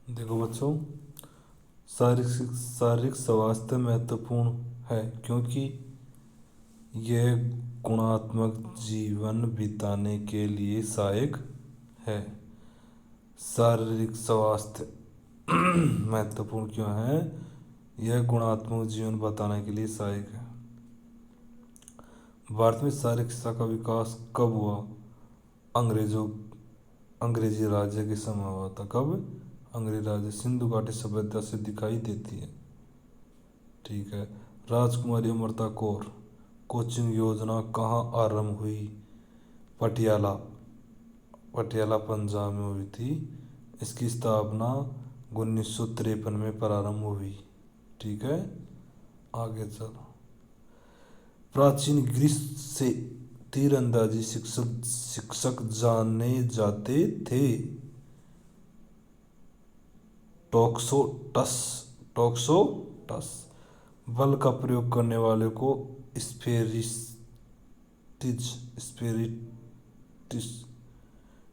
देखो बच्चों, शारीरिक स्वास्थ्य महत्वपूर्ण है क्योंकि यह गुणात्मक जीवन बिताने के लिए सहायक है। शारीरिक स्वास्थ्य महत्वपूर्ण क्यों है? यह गुणात्मक जीवन बताने के लिए सहायक है। भारत में शारीरिक शिक्षा का विकास कब हुआ? अंग्रेजी राज्य के समय हुआ था। कब? अंग्रेजी राज्य। सिंधु घाटी सभ्यता से दिखाई देती है। ठीक है। राजकुमारी अमृता कौर कोचिंग योजना कहाँ आरंभ हुई? पटियाला पंजाब में हुई थी। इसकी स्थापना 1953 में प्रारंभ हुई। ठीक है, आगे चलो। प्राचीन ग्रीस से तीरंदाजी शिक्षक जाने जाते थे। टॉक्सोटस। बल का प्रयोग करने वाले को स्पेरिटिस।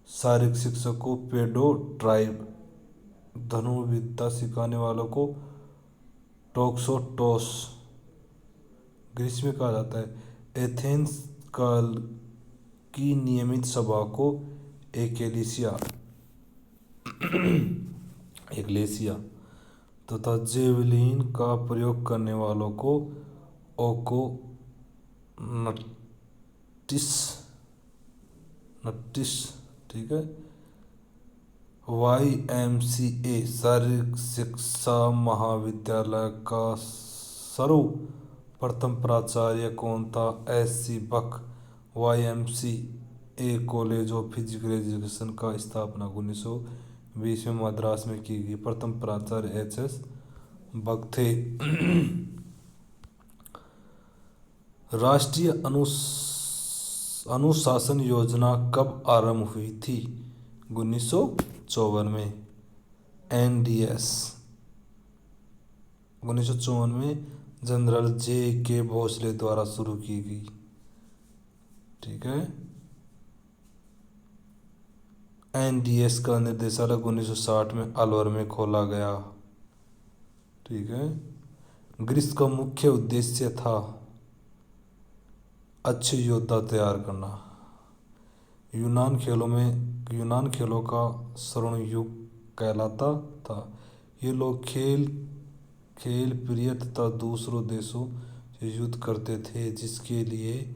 शारीरिक शिक्षक को पेडोट्राइब। धनुर्विद्या सिखाने वालों को टॉक्सोटोस। ग्रीस में कहा जाता है। एथेंस काल की नियमित सभा को एकेलेसिया तथा जेवलिन का प्रयोग करने वालों को नट्टिस। ठीक है। YMCA शारीरिक शिक्षा महाविद्यालय का सर्वप्रथम प्राचार्य कौन था? SC बक। YMCA college of physical education का स्थापना 1920 में मद्रास में की गई। प्रथम प्राचार्य HS बक थे। राष्ट्रीय अनुशासन योजना कब आरंभ हुई थी? 1954 में। NDS 1954 में जनरल JK भोसले द्वारा शुरू की गई। ठीक है। NDS का निर्देशालय 1960 में अलवर में खोला गया। ठीक है। ग्रीस का मुख्य उद्देश्य था अच्छे योद्धा तैयार करना। यूनान खेलों का स्वर्ण युग कहलाता था। ये लोग खेल प्रिय तथा दूसरों देशों से युद्ध करते थे, जिसके लिए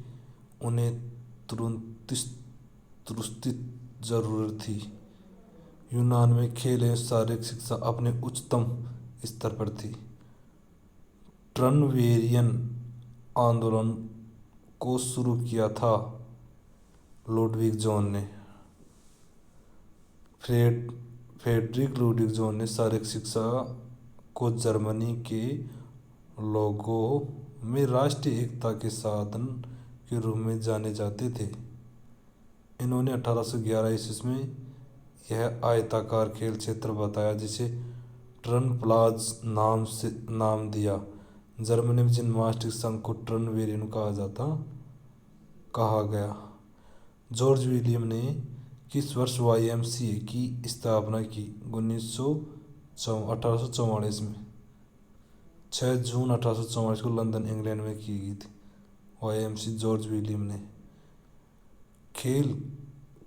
उन्हें तुरंत जरूरत थी। यूनान में खेल एवं शारीरिक शिक्षा अपने उच्चतम स्तर पर थी। ट्रनवेरियन आंदोलन को शुरू किया था लुडविग जोन ने। फ्रेडरिक लुडविग जोन ने शारीरिक शिक्षा को जर्मनी के लोगों में राष्ट्रीय एकता के साधन के रूप में जाने जाते थे। इन्होंने 1811 ईस्वी में यह आयताकार खेल क्षेत्र बताया, जिसे ट्रनप्लाज नाम दिया। जर्मनी में जिम्नास्टिक संघ को ट्रनवेरियन कहा गया। जॉर्ज विलियम ने किस वर्ष YMCA की स्थापना की? 1844 में। 6 जून 1844 को लंदन इंग्लैंड में की गई थी YMCA जॉर्ज विलियम ने। खेल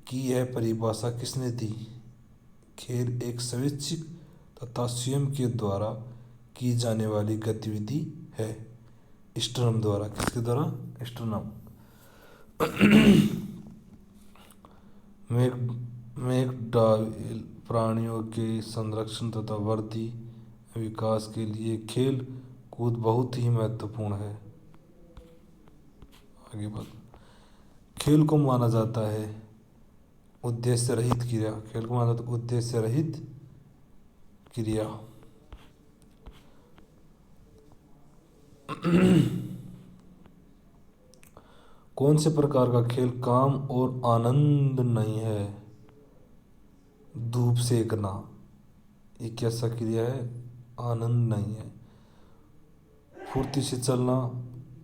की यह परिभाषा किसने दी? खेल एक स्वैच्छिक तथा स्वयं के द्वारा की जाने वाली गतिविधि है। स्टर्नम द्वारा। किसके द्वारा? स्टर्नम। मैकडाविल प्राणियों के संरक्षण तथा वृद्धि विकास के लिए खेल कूद बहुत ही महत्वपूर्ण है। आगे बढ़। खेल को माना जाता है उद्देश्य रहित क्रिया। खेल को माना जाता है उद्देश्य रहित क्रिया। कौन से प्रकार का खेल काम और आनंद नहीं है? धूप सेकना। ये कैसा क्रिया है? आनंद नहीं है। फुर्ती से चलना,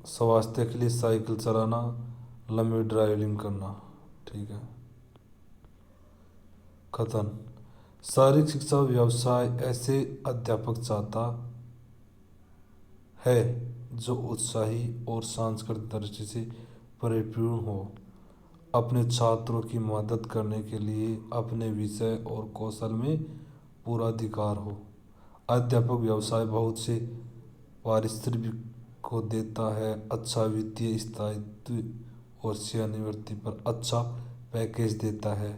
स्वास्थ्य के लिए साइकिल चलाना, लंबी ड्राइविंग करना। ठीक है। कथन। शारीरिक शिक्षा व्यवसाय ऐसे अध्यापक चाहता है जो उत्साही और सांस्कृतिक दृष्टि से परिपूर्ण हो, अपने छात्रों की मदद करने के लिए अपने विषय और कौशल में पूरा अधिकार हो। अध्यापक व्यवसाय बहुत से पारिश्रमिक को देता है, अच्छा वित्तीय स्थायित्व और सेवानिवृत्ति पर अच्छा पैकेज देता है।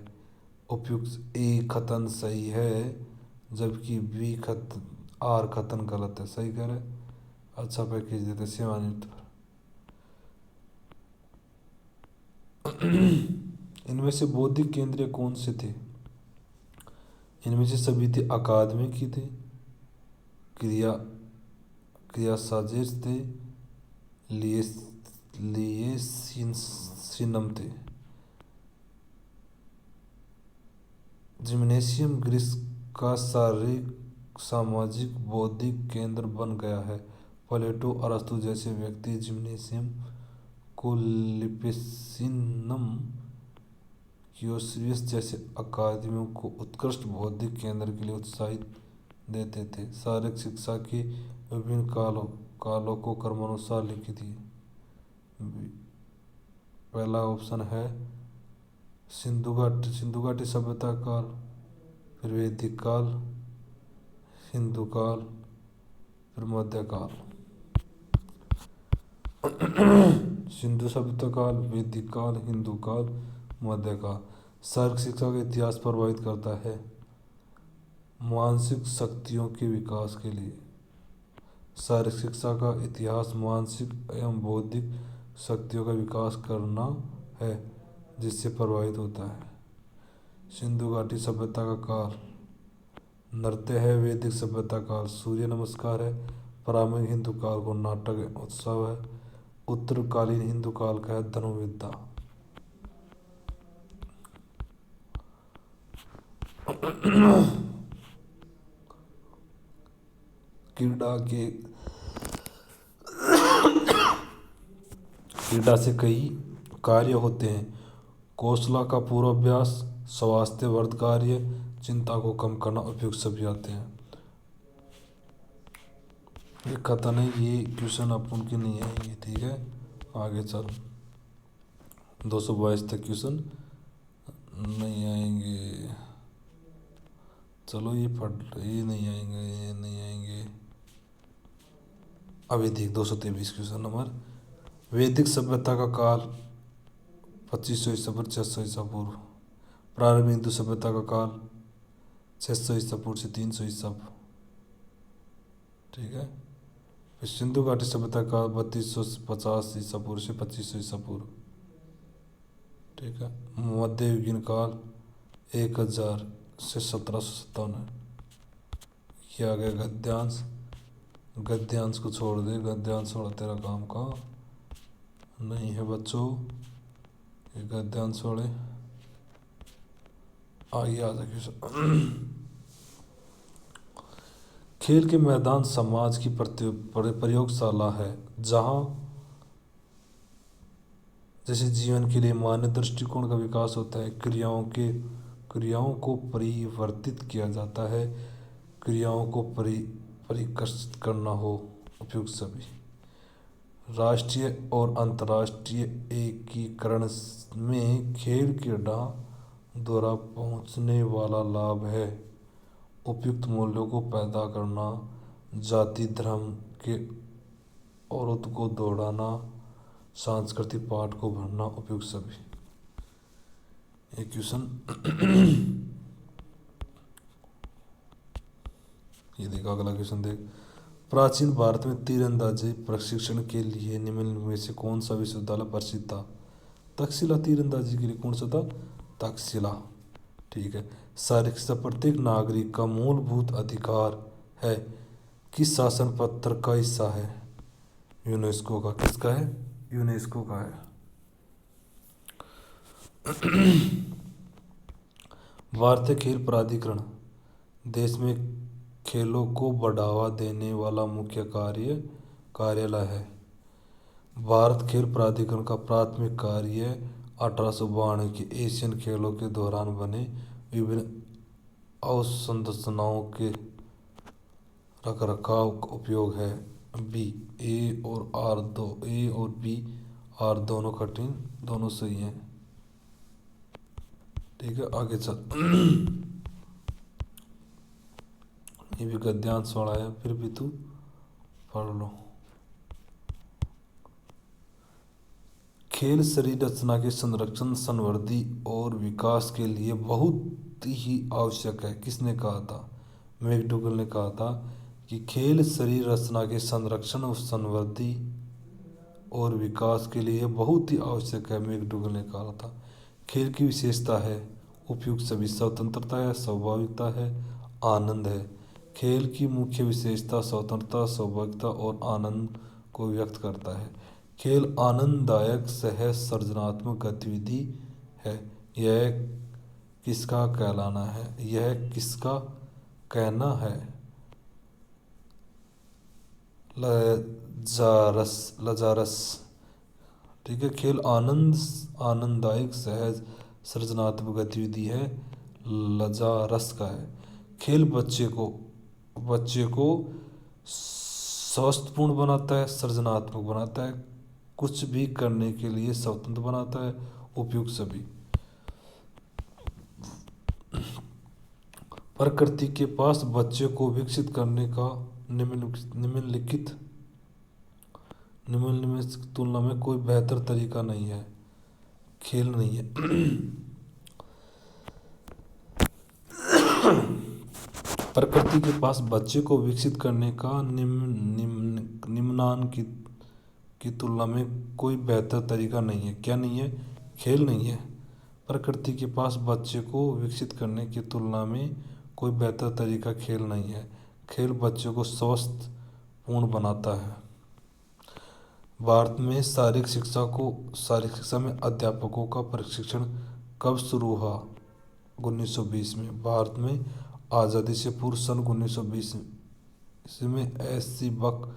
उपयुक्त ए कथन सही है, जबकि बी कथन आर कथन गलत है। सही कह रहे, अच्छा पैकेज देते सेवानिवृत्ति पर। इनमें से बौद्धिक केंद्र कौन से थे? इनमें से सभी थे अकादमिक ही थे, क्रिया क्रिया साजिश थे, लिए सिनम थे। जिम्नेशियम ग्रीस का शारीरिक सामाजिक बौद्धिक केंद्र बन गया है। प्लेटो अरस्तु जैसे व्यक्ति जिम्नेशियम को लिपिसिनम क्यूसियस जैसे अकादमियों को उत्कृष्ट बौद्धिक केंद्र के लिए उत्साहित देते थे। शारीरिक शिक्षा के विभिन्न कालों को क्रमानुसार लिखी थी। पहला ऑप्शन है सिंधु घाटी सभ्यता काल, फिर वैदिक काल, हिंदू काल, फिर मध्यकाल। सिंधु सभ्यता काल, वैदिक काल, हिंदू काल, मध्यकाल। शारीरिक शिक्षा का इतिहास प्रभावित करता है मानसिक शक्तियों के विकास के लिए। शारीरिक शिक्षा का इतिहास मानसिक एवं बौद्धिक शक्तियों का विकास करना है, जिससे प्रभावित होता है। सिंधु घाटी सभ्यता का काल नृत्य है, वैदिक सभ्यता काल सूर्य नमस्कार है, प्रारंभिक हिंदू काल को नाटक उत्सव है, उत्तरकालीन हिंदू काल का है धनुर्विद्या। क्रीड़ा से कई कार्य होते हैं। कौशल का पूर्वाभ्यास, स्वास्थ्य वर्ध कार्य, चिंता को कम करना, उपयुक्त सभी आते हैं। ये कथन है, ये क्वेश्चन अपन के नहीं आएंगे। ठीक है, आगे चल 222 तक क्वेश्चन नहीं आएंगे। चलो ये नहीं आएंगे, ये नहीं आएंगे। अभी देख 223 क्वेश्चन नंबर। वैदिक सभ्यता का काल 2500 ईसा पूर्व 600 ईसा पूर्व। प्रारंभिक हिंदू सभ्यता का काल 600 ईसा पूर्व से 300 ईसा पूर्व। ठीक है, फिर सिंधु घाटी सभ्यता का 3250 ईसा पूर्व से 2500 ईसा पूर्व। ठीक है, मध्ययुगीन काल 1000 से 1757 है। ये आ गया गद्यांश। गद्यांश को छोड़ दे, गद्यांश छोड़ा तेरा काम का नहीं है बच्चों। ये गद्यांश छोड़े, आगे आ जाए। खेल के मैदान समाज की प्रयोगशाला है, जहाँ जैसे जीवन के लिए मान्य दृष्टिकोण का विकास होता है, क्रियाओं को परिवर्तित किया जाता है, क्रियाओं को परिष्कृत करना हो, उपयुक्त सभी। राष्ट्रीय और अंतर्राष्ट्रीय एकीकरण में खेल क्रीड़ा द्वारा पहुंचने वाला लाभ है उपयुक्त मूल्यों को पैदा करना, जाति धर्म के औरत को दौड़ाना, सांस्कृतिक पाठ को भरना, उपयुक्त सभी। एक क्वेश्चन ये देखा, अगला क्वेश्चन देख। प्राचीन भारत में तीरंदाजी प्रशिक्षण के लिए निम्नलिखित में से कौन सा विश्वविद्यालय प्रसिद्ध था? तक्षशिला तीरंदाजी के लिए कौन सा था? तक्षशिला। ठीक है। शारीरिक शिक्षा प्रत्येक नागरिक का मूलभूत अधिकार है, किस शासन पत्र का हिस्सा है? यूनेस्को का। किसका है? यूनेस्को का है। भारतीय खेल प्राधिकरण देश में खेलों को बढ़ावा देने वाला मुख्य कार्यालय है। भारत खेल प्राधिकरण का प्राथमिक कार्य 1892 के एशियन खेलों के दौरान बने विभिन्न अवसंरचनाओं के रखरखाव का उपयोग है। बी, ए और बी आर दोनों कठिन, दोनों सही हैं। ठीक है, आगे चल। ये भी गद्यांश वाला है, फिर भी तू पढ़ लो। खेल शरीर रचना के संरक्षण, संवर्धि और विकास के लिए बहुत ही आवश्यक है। किसने कहा था? मैकडूगल ने कहा था कि खेल शरीर रचना के संरक्षण और संवर्धि और विकास के लिए बहुत ही आवश्यक है, मैकडूगल ने कहा था। खेल की विशेषता है उपयुक्त सभी, स्वतंत्रता है, स्वाभाविकता है, आनंद है। खेल की मुख्य विशेषता स्वतंत्रता, स्वाभाविकता और आनंद को व्यक्त करता है। खेल आनंददायक सह सृजनात्मक गतिविधि है। यह किसका कहलाना है? यह किसका कहना है? लजारस। ठीक है, खेल आनंददायक सहज सृजनात्मक गतिविधि है, लजारस का है। खेल बच्चे को स्वस्थपूर्ण बनाता है, सृजनात्मक बनाता है, कुछ भी करने के लिए स्वतंत्र बनाता है, उपयुक्त सभी। प्रकृति के पास बच्चे को विकसित करने का निम्नलिखित की तुलना में कोई बेहतर तरीका नहीं है। खेल नहीं है। प्रकृति के पास बच्चे को विकसित करने का निम्नांकित की तुलना में कोई बेहतर तरीका नहीं है। क्या नहीं है? खेल नहीं है। प्रकृति के पास बच्चे को विकसित करने की तुलना में कोई बेहतर तरीका खेल नहीं है। खेल बच्चे को स्वस्थ पूर्ण बनाता है। भारत में शारीरिक शिक्षा में अध्यापकों का प्रशिक्षण कब शुरू हुआ? 1920 में। भारत में आज़ादी से पूर्व सन 1920 में एस.सी. बक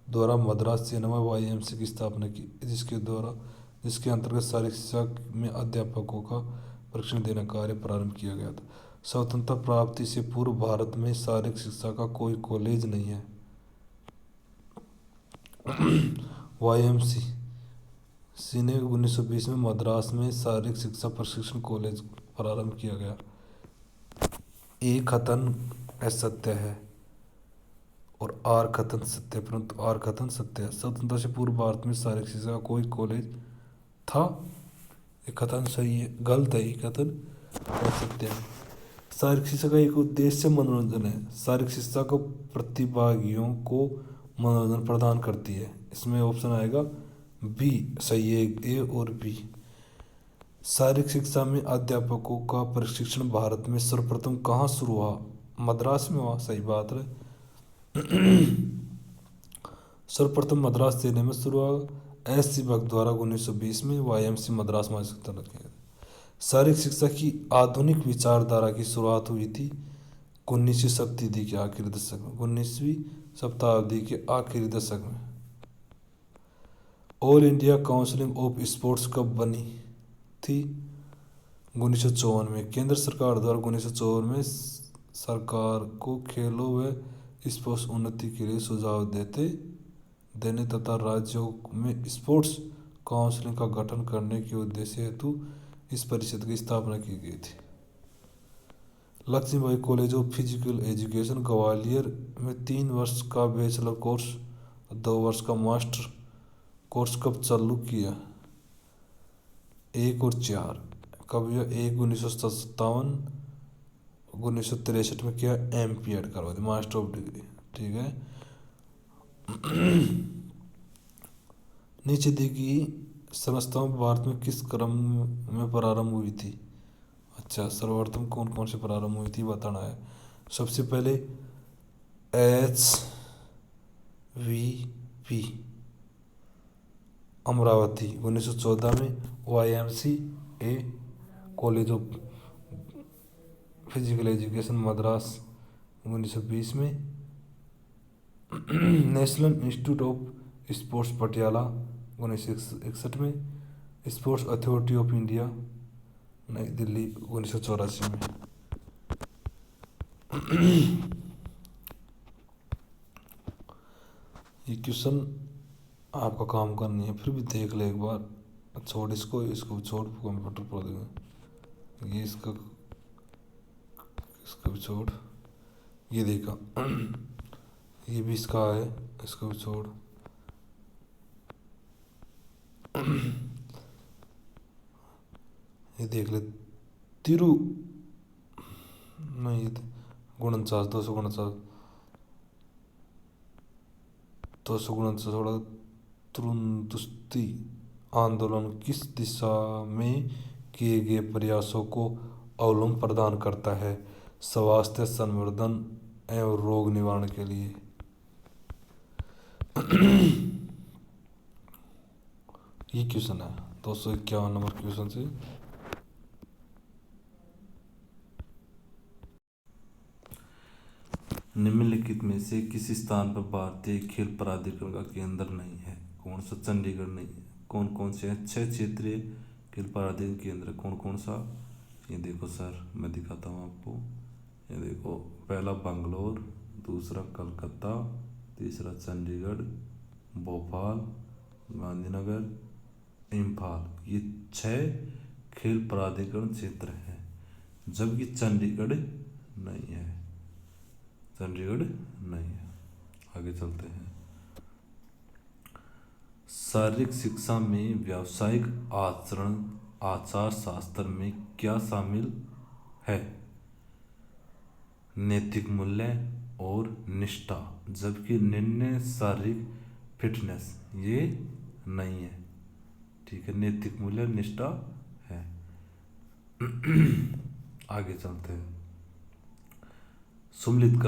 द्वारा मद्रास सेना में YMCA की स्थापना की, जिसके अंतर्गत शारीरिक शिक्षा में अध्यापकों का प्रशिक्षण देने का कार्य प्रारंभ किया गया था। स्वतंत्रता प्राप्ति से पूर्व भारत में शारीरिक शिक्षा का कोई कॉलेज नहीं है। YMCA ने 1920 में मद्रास में शारीरिक शिक्षा प्रशिक्षण कॉलेज प्रारंभ किया गया। ए कथन असत्य है और आर कथन सत्य, परंतु आर कथन सत्य है। स्वतंत्रता से पूर्व भारत में शारीरिक शिक्षा का कोई कॉलेज था, ये कथन सही है। गलत है, ये कथन असत्य है। शारीरिक शिक्षा का एक उद्देश्य मनोरंजन है। शारीरिक शिक्षा को प्रतिभागियों को मनोरंजन प्रदान करती है। इसमें ऑप्शन आएगा बी, सही है, ए और बी। शारीरिक शिक्षा में अध्यापकों का प्रशिक्षण भारत में सर्वप्रथम कहाँ शुरू हुआ? मद्रास में हुआ, सही बात है। सर्वप्रथम मद्रास सेना में शुरू हुआ। एस.सी. बक द्वारा 1920 में YMCA मद्रास में स्थापना किया गया। शारीरिक शिक्षा की आधुनिक विचारधारा की शुरुआत हुई थी 19वीं शताब्दी के आखिरी दशक में। 19वीं शताब्दी के आखिरी दशक में। All India council of sports कब बनी थी? 1954 में। केंद्र सरकार द्वारा 1954 में सरकार को खेलों व स्पोर्ट्स उन्नति के लिए सुझाव देने तथा राज्यों में स्पोर्ट्स काउंसिल का गठन करने के उद्देश्य हेतु इस परिषद की स्थापना की गई थी। Lakshmibai college of physical education Gwalior में 3 वर्ष का बैचलर कोर्स, 2 वर्ष का मास्टर कोर्स कब चालू किया? 1 और 4 कब? यह 1 1957, 1963 में किया, MP.Ed करवा दी, मास्टर ऑफ डिग्री। ठीक है। नीचे दी गई संस्थाओं भारत में किस क्रम में प्रारंभ हुई थी? अच्छा, सर्वप्रथम कौन कौन से प्रारंभ हुई थी बताना है। सबसे पहले HVP अमरावती 1914 में, YMCA college of physical education Madras 1920 में, national institute of sports Patiala 1961 में, स्पोर्ट्स अथॉरिटी ऑफ इंडिया नई दिल्ली 1984 में। ये क्वेश्चन आपका काम का नहीं है, फिर भी देख ले एक बार। छोड़ इसको, इसको छोड़, कंप्यूटर पर देगा। ये इसका इसका भी छोड़, ये देखा। ये भी इसका है, इसको भी छोड़। ये देख ले, तिरु नहीं, ये 249 थोड़ा। तुरुंतुस्ती आंदोलन किस दिशा में किए गए प्रयासों को अवलंब प्रदान करता है? स्वास्थ्य संवर्धन एवं रोग निवारण के लिए। ये क्वेश्चन है 251 नंबर क्वेश्चन से। निम्नलिखित में से किस स्थान पर भारतीय खेल प्राधिकरण का केंद्र नहीं है? कौन सा? चंडीगढ़ नहीं है। कौन कौन से हैं? 6 क्षेत्रीय खेल प्राधिकरण केंद्र। कौन कौन सा? ये देखो सर, मैं दिखाता हूँ आपको। ये देखो, पहला बंगलोर, दूसरा कलकत्ता, तीसरा चंडीगढ़, भोपाल, गांधीनगर, इम्फाल। ये 6 खेल प्राधिकरण क्षेत्र हैं, जबकि चंडीगढ़ नहीं है। चंडीगढ़ नहीं है। आगे चलते हैं। शारीरिक शिक्षा में व्यावसायिक आचार शास्त्र में क्या शामिल है? नैतिक मूल्य और निष्ठा, जबकि निर्णय शारीरिक फिटनेस ये नहीं है। ठीक है, नैतिक मूल्य निष्ठा है। आगे चलते हैं। सम्मिलित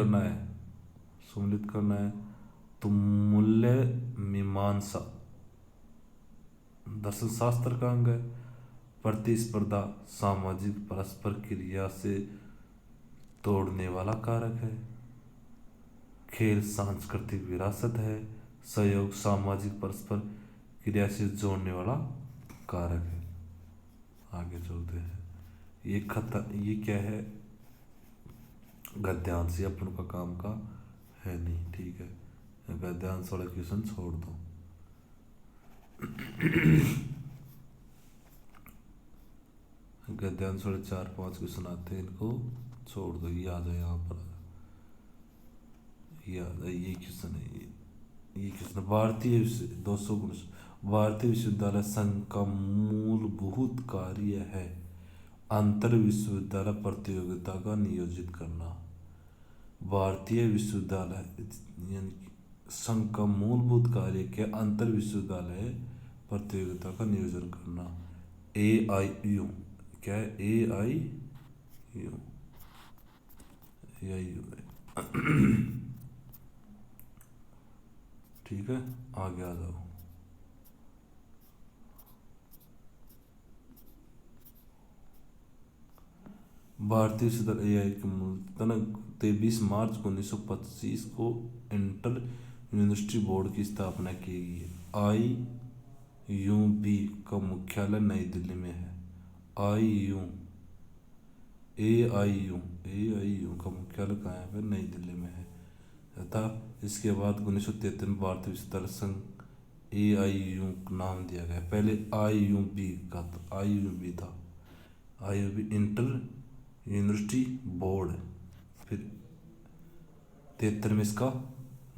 करना है तो मूल्य मीमांसा दर्शन शास्त्र का अंग है। प्रतिस्पर्धा सामाजिक परस्पर क्रिया से तोड़ने वाला कारक है। खेल सांस्कृतिक विरासत है। सहयोग सामाजिक परस्पर क्रिया से जोड़ने वाला कारक है। आगे चलते हैं। ये क्या है? गद्यांश, ये अपन का काम का है नहीं। ठीक है, गद्यांश वाला क्वेश्चन छोड़ दो। गद्यांश वाले 4-5 क्वेश्चन आते हैं, इनको छोड़ दो। ये आ जाए यहाँ पर, ये आ जाए। ये क्वेश्चन है, ये क्वेश्चन भारतीय 219 भारतीय विश्वविद्यालय संघ का मूलभूत कार्य है अंतर विश्वविद्यालय प्रतियोगिता का नियोजित करना। भारतीय विश्वविद्यालय यानी संघ का मूलभूत कार्य क्या? अंतर विश्वविद्यालय प्रतियोगिता का नियोजन करना। AIU क्या है? AIU ठीक है, आगे आ जाओ। भारतीय विश्वविद्यालय AI के मूलतः 23 मार्च 1925 को इंटर यूनिवर्सिटी बोर्ड की स्थापना की गई है। IUB का मुख्यालय नई दिल्ली में है। AIU का मुख्यालय कहाँ है? नई दिल्ली में है। तथा इसके बाद 1933 में भारतीय विश्वविद्यालय संघ AIU नाम दिया गया। पहले IUB था। IUB inter university board. फिर 73 में इसका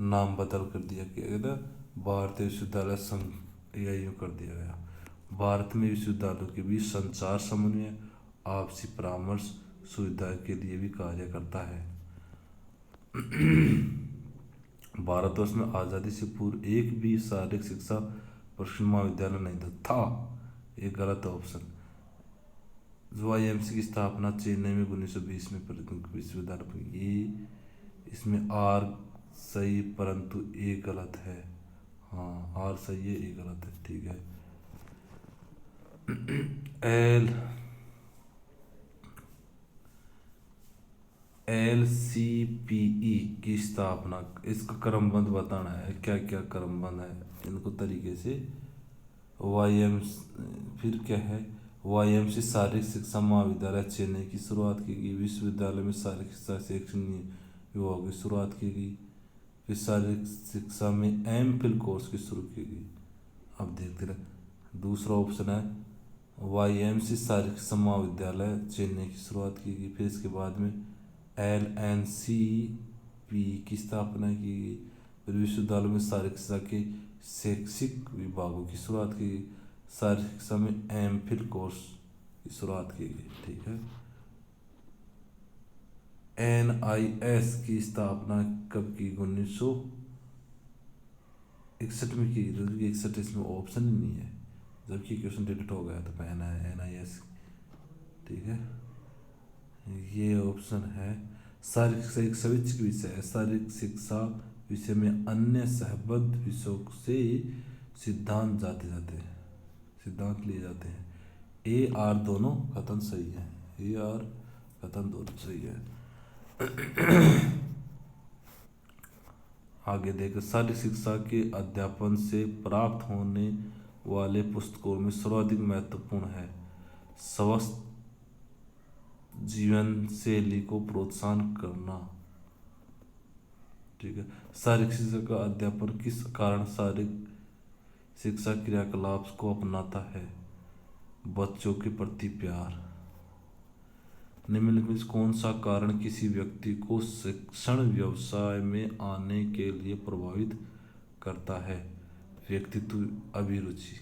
नाम बदल कर दिया गया, भारतीय विश्वविद्यालय संघ AIU कर दिया गया। भारत में विश्वविद्यालयों के बीच संचार, समन्वय, आपसी परामर्श सुविधा के लिए भी कार्य करता है। भारतवर्ष में आज़ादी से पूर्व एक भी शारीरिक शिक्षा प्रशिक्षण महाविद्यालय नहीं था। एक गलत ऑप्शन। जो IMC की स्थापना चेन्नई में 1920 में विश्वविद्यालय, ये इसमें R सही परंतु A गलत है। हाँ, R सही है, A गलत है। ठीक है। LCPE की स्थापना, इसका क्रमबद्ध बताना है। क्या क्या क्रमबद्ध है इनको तरीके से। फिर क्या है? YMC शारीरिक शिक्षा महाविद्यालय चेन्नई की शुरुआत की गई। विश्वविद्यालय में शारीरिक शिक्षा शैक्षणिक विभाग की शुरुआत की गई। फिर शारीरिक शिक्षा में MPhil कोर्स की शुरू की गई। अब देखते रहे, दूसरा ऑप्शन है YMC शारीरिक शिक्षा महाविद्यालय चेन्नई की शुरुआत की गई। फिर इसके बाद में LNCP की स्थापना की गई। फिर विश्वविद्यालय में शारीरिक शिक्षा के शैक्षिक विभागों की शुरुआत की गई। शारीरिक शिक्षा में MPhil कोर्स की शुरुआत की गई। ठीक है। NIS की स्थापना कब की? 1961 में की। तो 61 इसमें ऑप्शन ही नहीं है, जबकि क्वेश्चन डिलीट हो गया तो पहना है NIS। ठीक है, ये ऑप्शन है। शारीरिक शिक्षा एक स्वैच्छिक विषय है। शारीरिक शिक्षा विषय में अन्य सहबद्ध विषयों से सिद्धांत लिए जाते हैं। AR दोनों कथन सही है। AR कथन दोनों सही है। आगे देखो, शारीरिक शिक्षा के अध्यापन से प्राप्त होने वाले पुस्तकों में सर्वाधिक महत्वपूर्ण है स्वस्थ जीवन शैली को प्रोत्साहन करना। ठीक है। शारीरिक शिक्षा का अध्यापन किस कारण शारीरिक शिक्षा क्रियाकलाप को अपनाता है? बच्चों के प्रति प्यार। निम्नलिखित में से कौन सा कारण किसी व्यक्ति को शिक्षण व्यवसाय में आने के लिए प्रभावित करता है? व्यक्तित्व अभिरुचि।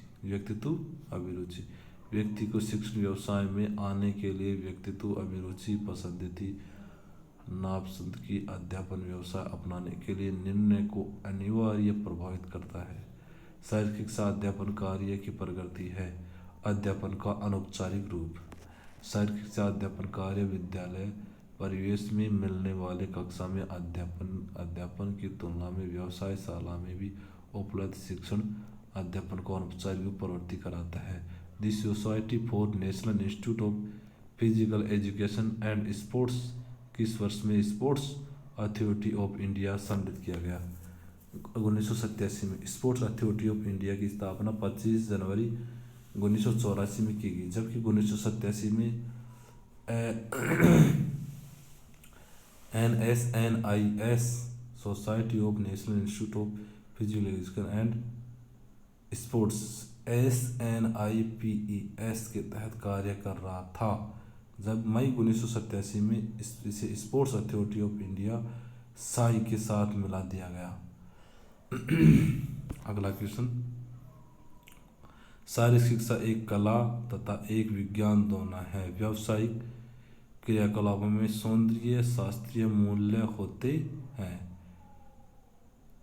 व्यक्ति को शिक्षण व्यवसाय में आने के लिए व्यक्तित्व अभिरुचि, पसंदीदा नापसंदगी अध्यापन व्यवसाय अपनाने के लिए निर्णय को अनिवार्य प्रभावित करता है। शारीरिक शिक्षा अध्यापन कार्य की प्रकृति है। अध्यापन का अनौपचारिक रूप। शारीरिक शिक्षा अध्यापन कार्य विद्यालय परिवेश में मिलने वाले कक्षा में अध्यापन की तुलना में व्यवसायशाला में भी उपलब्ध शिक्षण अध्यापन को अनौपचारिक प्रवृत्ति कराता है। The society for national institute of physical education and sports किस वर्ष में स्पोर्ट्स अथॉरिटी ऑफ इंडिया संगठित किया गया? 1987 में। स्पोर्ट्स अथॉरिटी ऑफ इंडिया की स्थापना 25 जनवरी 1984 में की गई, जबकि 1987 में NSNIS society of national institute of physical education and sports SNIPES के तहत कार्य कर रहा था। जब मई 1987 में इसे sports authority of India Sai के साथ मिला दिया गया। अगला क्वेश्चन, शारीरिक शिक्षा एक कला तथा एक विज्ञान दोनों है। व्यावसायिक क्रियाकलापों में सौंदर्य शास्त्रीय मूल्य होते हैं।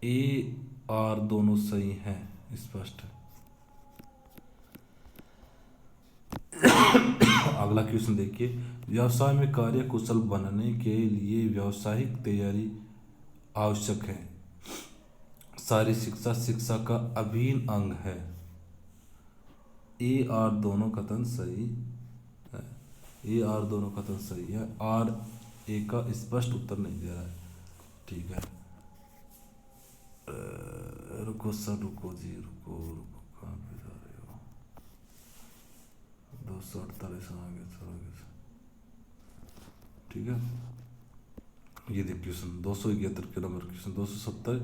AR दोनों सही हैं, स्पष्ट है। अगला क्वेश्चन देखिए, व्यवसाय में कार्य कुशल बनने के लिए व्यावसायिक तैयारी आवश्यक है। शारीरिक शिक्षा शिक्षा का अभिन्न अंग है। AR दोनों कथन सही है। AR दोनों कथन सही है। R A का स्पष्ट उत्तर नहीं दे रहा है। ठीक है, रुको जी, रुको कहाँ पे जा रहे हो? 248 आगे चलोगे। ठीक है, ये देखिए क्वेश्चन 271 के नंबर क्वेश्चन 270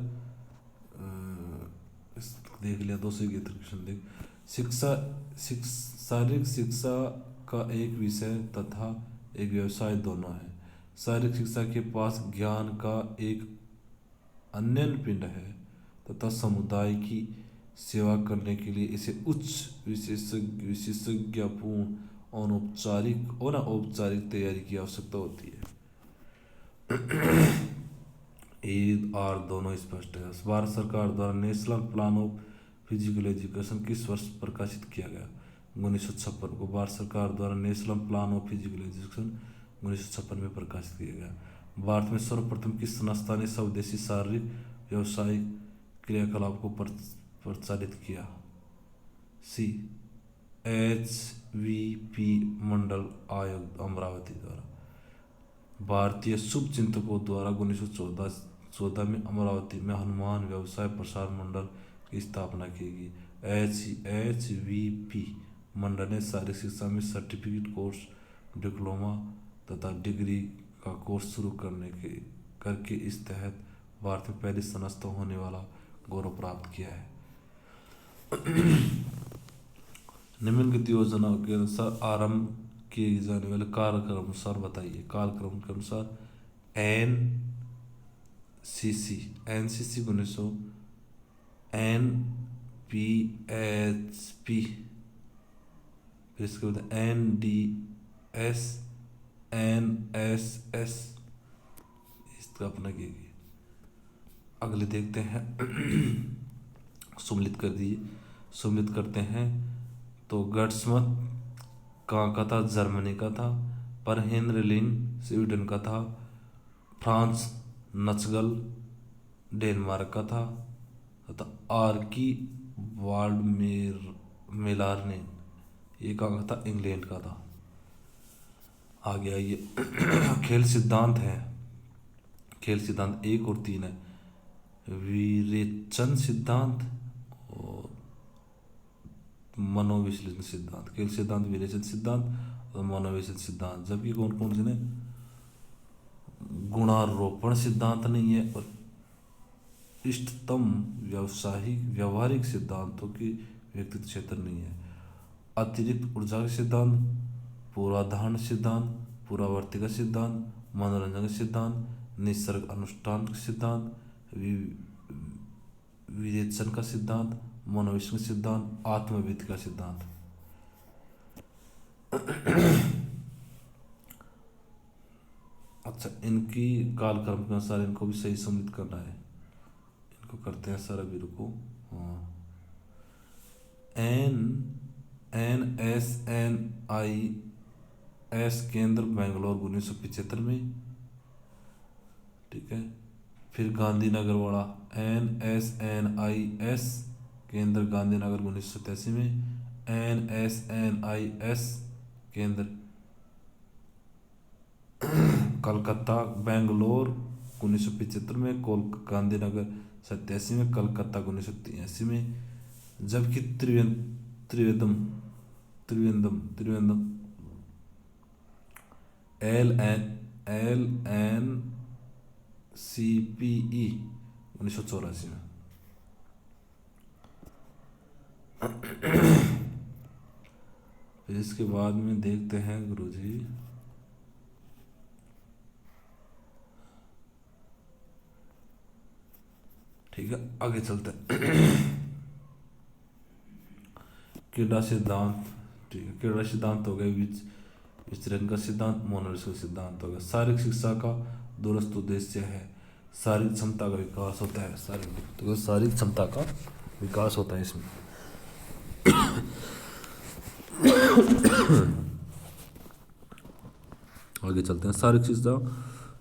देख लिया। 271 क्वेश्चन देख। शारीरिक शिक्षा का एक विषय तथा एक व्यवसाय दोनों है। शारीरिक शिक्षा के पास ज्ञान का एक अनन्य पिंड है तथा समुदाय की सेवा करने के लिए इसे उच्च विशेषज्ञपूर्ण अनौपचारिक और औपचारिक तैयारी की आवश्यकता होती है। AR दोनों स्पष्ट है। भारत सरकार द्वारा national plan of physical education किस वर्ष प्रकाशित किया गया? 1956 को। भारत सरकार द्वारा national plan of physical education 1956 में प्रकाशित किया गया। भारत में सर्वप्रथम किस संस्था ने स्वदेशी शारीरिक व्यावसायिक क्रियाकलाप को प्रचारित किया? HVP मंडल आयोग अमरावती द्वारा। भारतीय शुभ चिंतकों द्वारा 1914 में अमरावती में हनुमान व्यवसाय प्रसार मंडल की स्थापना की गई। HVP मंडल ने शारीरिक शिक्षा में सर्टिफिकेट कोर्स, डिप्लोमा तथा डिग्री का कोर्स शुरू करके इस तहत भारत में पहली संस्था होने वाला गौरव प्राप्त किया है। निम्नलिखित योजना के अनुसार आरंभ किए जाने वाले कार्यक्रम अनुसार बताइए। कार्यक्रम के अनुसार एनसीसी 1900, एनपीएचपी, फिर इसके बाद एनडीएस, एनएसएस, इसका अपना किया। अगले देखते हैं। सम्मिलित कर दिए, सम्मिलित करते हैं तो गट्समत कहाँ का था? जर्मनी का था। पर हेनरिलिन स्वीडन का था। फ्रांस नचगल डेनमार्क का था तथा आर्की वाल्ड मेलार ने ये कहाँ का था? इंग्लैंड का था। आगे आइए। खेल सिद्धांत है। खेल सिद्धांत 1 और 3 है। विरेचन सिद्धांत और मनोविश्लेषण सिद्धांत। खेल सिद्धांत, विरेचन सिद्धांत और मनोविश्लेषण सिद्धांत। जबकि कौन कौन से ने? गुणारोपण सिद्धांत नहीं है और इष्टतम व्यवहारिक सिद्धांतों की व्यक्तित्व क्षेत्र नहीं है। अतिरिक्त ऊर्जा का सिद्धांत, पूर्वाधारण सिद्धांत, पुरावर्ती का सिद्धांत, मनोरंजन का सिद्धांत, निसर्ग अनुष्ठान का सिद्धांत, विवेचन का सिद्धांत, मनोविश्लेषण का सिद्धांत, आत्मविद का सिद्धांत। अच्छा, इनकी कालक्रम के अनुसार इनको भी सही सम्मिलित करना है। इनको करते हैं सर अभी, रुको। हाँ, NSNIS केंद्र बेंगलोर 1975 में, ठीक है। फिर गांधीनगर वाला NSNIS केंद्र गांधीनगर 1987 में, NSNIS केंद्र कलकत्ता बेंगलोर 1975 में, गांधीनगर 87 में, कलकत्ता 1983 में। जबकि त्रिवेंद्रम LNCPE 1984 में। फिर इसके बाद में देखते हैं गुरुजी, ठीक है, आगे चलते हैं। क्रीड़ा सिद्धांत, ठीक है। क्रीड़ा सिद्धांत हो गए, विचरण का सिद्धांत, मनोविश्लेषण सिद्धांत हो गया। शारीरिक शिक्षा का दूरस्थ उद्देश्य है शारीरिक क्षमता का विकास होता है। शारीरिक क्षमता का विकास होता है इसमें। आगे चलते हैं। शारीरिक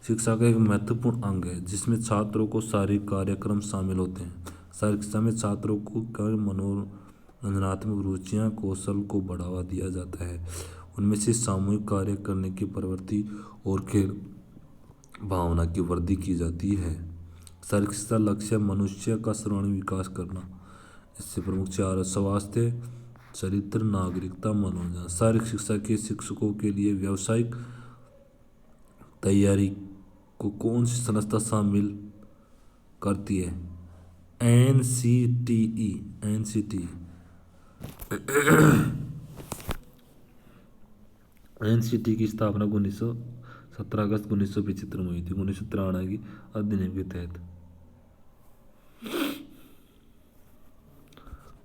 शिक्षा का एक महत्वपूर्ण अंग है जिसमें छात्रों को शारीरिक कार्यक्रम शामिल होते हैं। शारीरिक शिक्षा में छात्रों को मनोरंजनात्मक रुचियां, कौशल को बढ़ावा दिया जाता है। उनमें से सामूहिक कार्य करने की प्रवृत्ति और खेल भावना की वृद्धि की जाती है। शारीरिक शिक्षा लक्ष्य मनुष्य का सर्वांगीण विकास करना। इससे प्रमुख 4 स्वास्थ्य, चरित्र, नागरिकता, मनोरंजन। शारीरिक शिक्षा के शिक्षकों के लिए व्यावसायिक तैयारी को कौन सी संस्था शामिल करती है? NCTE की स्थापना 17 अगस्त 1975 में हुई थी, 1993 की अधिनियम के तहत।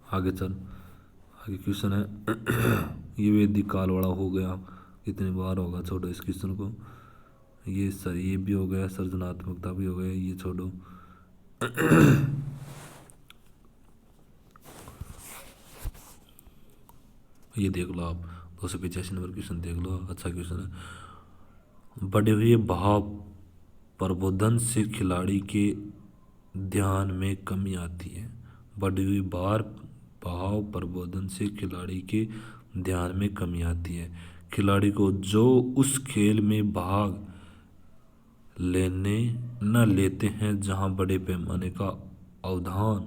आगे क्वेश्चन है। ये वैदिक काल वाला हो गया, कितनी बार होगा, छोड़ो इस क्वेश्चन को। ये भी हो गया, सृजनात्मकता भी हो गया, ये छोड़ो। ये देख लो आप, 285 नंबर क्वेश्चन देख लो, अच्छा क्वेश्चन है। बढ़े हुए भाव प्रबोधन से खिलाड़ी के ध्यान में कमी आती है। बढ़ी हुई भाव प्रबोधन से खिलाड़ी के ध्यान में कमी आती है। खिलाड़ी को जो उस खेल में भाग लेते हैं जहां बड़े पैमाने का अवधान